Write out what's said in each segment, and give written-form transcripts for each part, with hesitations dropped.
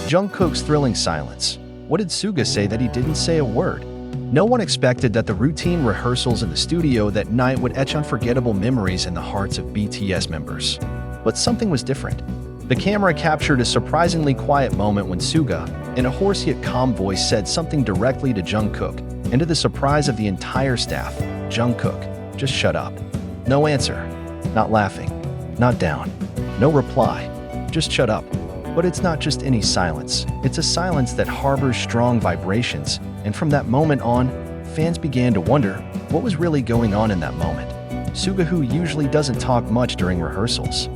Jungkook's thrilling silence. What did Suga say that he didn't say a word? No one expected that the routine rehearsals in the studio that night would etch unforgettable memories in the hearts of BTS members. But something was different. The camera captured a surprisingly quiet moment when Suga, in a hoarse yet calm voice, said something directly to Jungkook, and to the surprise of the entire staff, Jungkook, just shut up. No answer. Not laughing. Not down. No reply. Just shut up. But it's not just any silence. It's a silence that harbors strong vibrations, and from that moment on, fans began to wonder what was really going on in that moment. Suga, who usually doesn't talk much during rehearsals,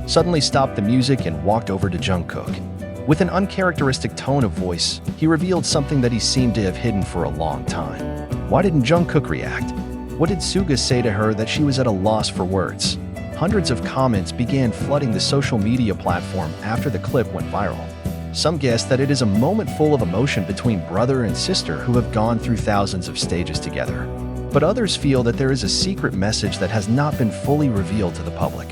suddenly stopped the music and walked over to Jungkook. With an uncharacteristic tone of voice, he revealed something that he seemed to have hidden for a long time. Why didn't Jungkook react? What did Suga say to her that she was at a loss for words? Hundreds of comments began flooding the social media platform after the clip went viral. Some guessed that it is a moment full of emotion between brother and sister who have gone through thousands of stages together. But others feel that there is a secret message that has not been fully revealed to the public.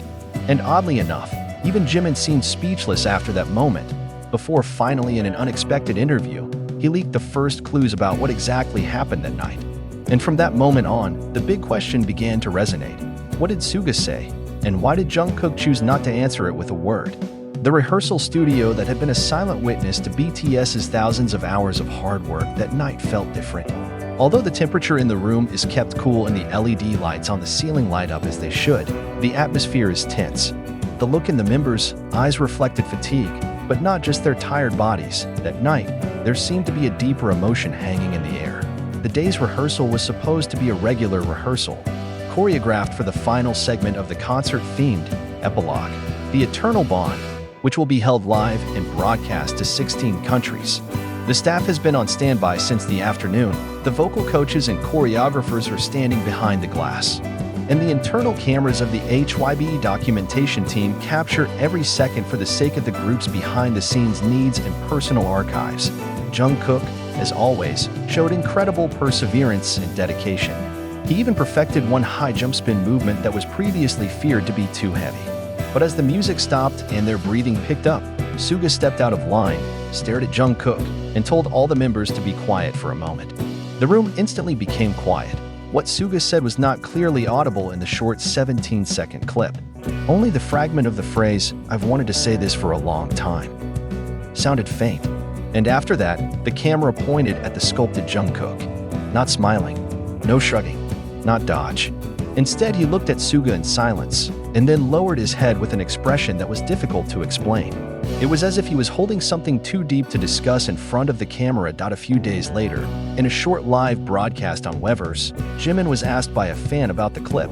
And oddly enough, even Jimin seemed speechless after that moment, before finally, in an unexpected interview, he leaked the first clues about what exactly happened that night. And from that moment on, the big question began to resonate. What did Suga say? And why did Jungkook choose not to answer it with a word? The rehearsal studio that had been a silent witness to BTS's thousands of hours of hard work that night felt different. Although the temperature in the room is kept cool and the LED lights on the ceiling light up as they should, the atmosphere is tense. The look in the members' eyes reflected fatigue, but not just their tired bodies. That night, there seemed to be a deeper emotion hanging in the air. The day's rehearsal was supposed to be a regular rehearsal, choreographed for the final segment of the concert-themed epilogue, The Eternal Bond, which will be held live and broadcast to 16 countries. The staff has been on standby since the afternoon. The vocal coaches and choreographers are standing behind the glass, and the internal cameras of the HYBE documentation team capture every second for the sake of the group's behind-the-scenes needs and personal archives. Jungkook, as always, showed incredible perseverance and dedication. He even perfected one high jump spin movement that was previously feared to be too heavy. But as the music stopped and their breathing picked up, Suga stepped out of line, stared at Jungkook, and told all the members to be quiet for a moment. The room instantly became quiet. What Suga said was not clearly audible in the short 17-second clip. Only the fragment of the phrase, "I've wanted to say this for a long time," sounded faint. And after that, the camera pointed at the sculpted Jungkook. Not smiling, no shrugging, not dodge. Instead, he looked at Suga in silence, and then lowered his head with an expression that was difficult to explain. It was as if he was holding something too deep to discuss in front of the camera. A few days later, in a short live broadcast on Weverse, Jimin was asked by a fan about the clip.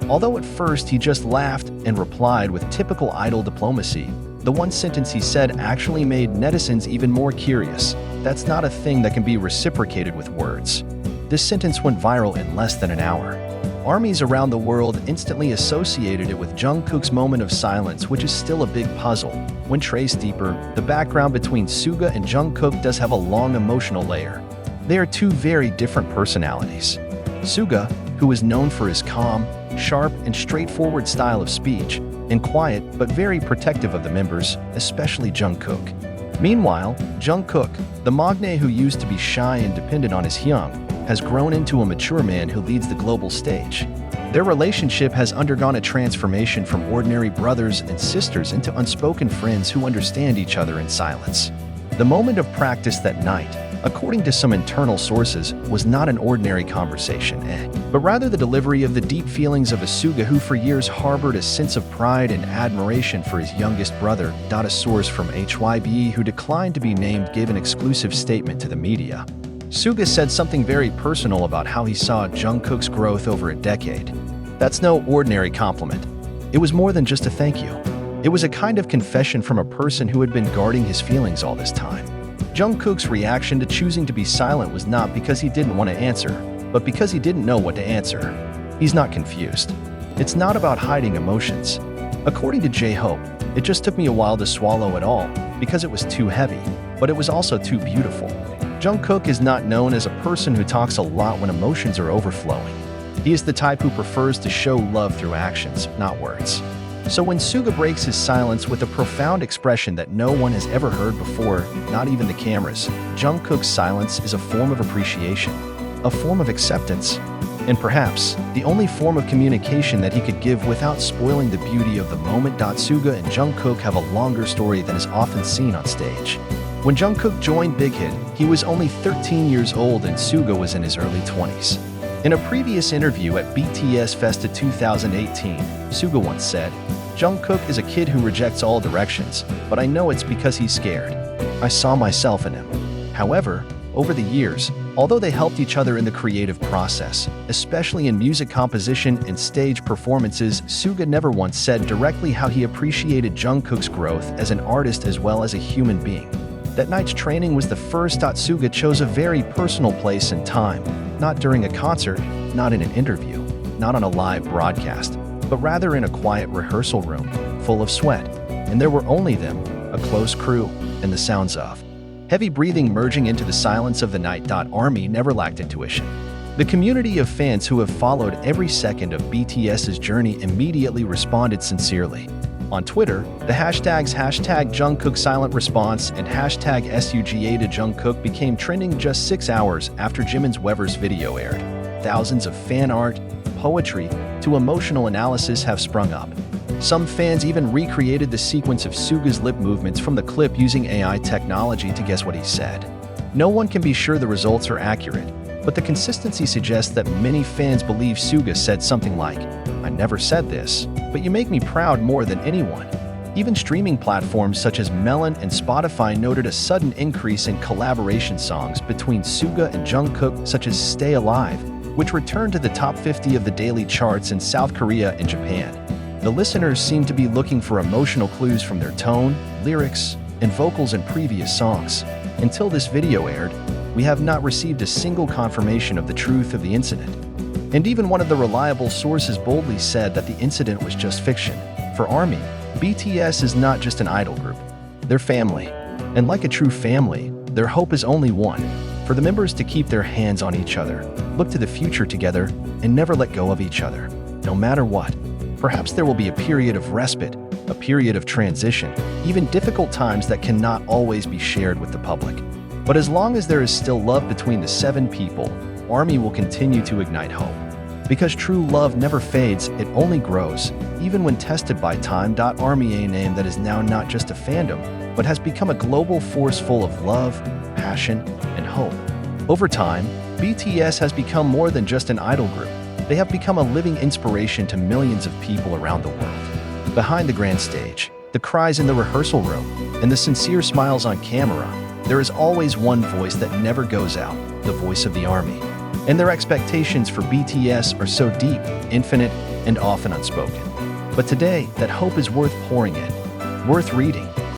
Although at first he just laughed and replied with typical idol diplomacy, the one sentence he said actually made netizens even more curious. That's not a thing that can be reciprocated with words. This sentence went viral in less than an hour. Armies around the world instantly associated it with Jungkook's moment of silence, which is still a big puzzle. When traced deeper, the background between Suga and Jungkook does have a long emotional layer. They are two very different personalities. Suga, who is known for his calm, sharp, and straightforward style of speech, and quiet but very protective of the members, especially Jungkook. Meanwhile, Jungkook, the magne who used to be shy and dependent on his hyung, has grown into a mature man who leads the global stage. Their relationship has undergone a transformation from ordinary brothers and sisters into unspoken friends who understand each other in silence. The moment of practice that night, according to some internal sources, was not an ordinary conversation, but rather the delivery of the deep feelings of a Suga who for years harbored a sense of pride and admiration for his youngest brother. A source from HYBE who declined to be named gave an exclusive statement to the media. Suga said something very personal about how he saw Jungkook's growth over a decade. That's no ordinary compliment. It was more than just a thank you. It was a kind of confession from a person who had been guarding his feelings all this time. Jungkook's reaction to choosing to be silent was not because he didn't want to answer, but because he didn't know what to answer. He's not confused. It's not about hiding emotions. According to J-Hope, it just took me a while to swallow it all because it was too heavy, but it was also too beautiful. Jungkook is not known as a person who talks a lot when emotions are overflowing. He is the type who prefers to show love through actions, not words. So when Suga breaks his silence with a profound expression that no one has ever heard before, not even the cameras, Jungkook's silence is a form of appreciation, a form of acceptance, and perhaps the only form of communication that he could give without spoiling the beauty of the moment. Suga and Jungkook have a longer story than is often seen on stage. When Jungkook joined Big Hit, he was only 13 years old and Suga was in his early 20s. In a previous interview at BTS Festa 2018, Suga once said, "Jungkook is a kid who rejects all directions, but I know it's because he's scared. I saw myself in him." However, over the years, although they helped each other in the creative process, especially in music composition and stage performances, Suga never once said directly how he appreciated Jungkook's growth as an artist as well as a human being. That night's training was the first. Suga chose a very personal place and time, not during a concert, not in an interview, not on a live broadcast, but rather in a quiet rehearsal room, full of sweat, and there were only them, a close crew, and the sounds of heavy breathing merging into the silence of the night. ARMY never lacked intuition. The community of fans who have followed every second of BTS's journey immediately responded sincerely. On Twitter, the hashtags #Jungkook Silent Response and #SUGA to Jungkook became trending just 6 hours after Jimin Reveals video aired. Thousands of fan art, poetry, to emotional analysis have sprung up. Some fans even recreated the sequence of Suga's lip movements from the clip using AI technology to guess what he said. No one can be sure the results are accurate, but the consistency suggests that many fans believe Suga said something like, "I never said this, but you make me proud more than anyone." Even streaming platforms such as Melon and Spotify noted a sudden increase in collaboration songs between Suga and Jungkook, such as Stay Alive, which returned to the top 50 of the daily charts in South Korea and Japan. The listeners seem to be looking for emotional clues from their tone, lyrics, and vocals in previous songs. Until this video aired, we have not received a single confirmation of the truth of the incident. And even one of the reliable sources boldly said that the incident was just fiction. For ARMY, BTS is not just an idol group. They're family. And like a true family, their hope is only one: for the members to keep their hands on each other, look to the future together, and never let go of each other, no matter what. Perhaps there will be a period of respite, a period of transition, even difficult times that cannot always be shared with the public. But as long as there is still love between the 7 people, ARMY will continue to ignite hope. Because true love never fades, it only grows, even when tested by time. ARMY, a name that is now not just a fandom, but has become a global force full of love, passion, and hope. Over time, BTS has become more than just an idol group. They have become a living inspiration to millions of people around the world. Behind the grand stage, the cries in the rehearsal room, and the sincere smiles on camera, there is always one voice that never goes out, the voice of the ARMY. And their expectations for BTS are so deep, infinite, and often unspoken. But today, that hope is worth pouring in, worth reading,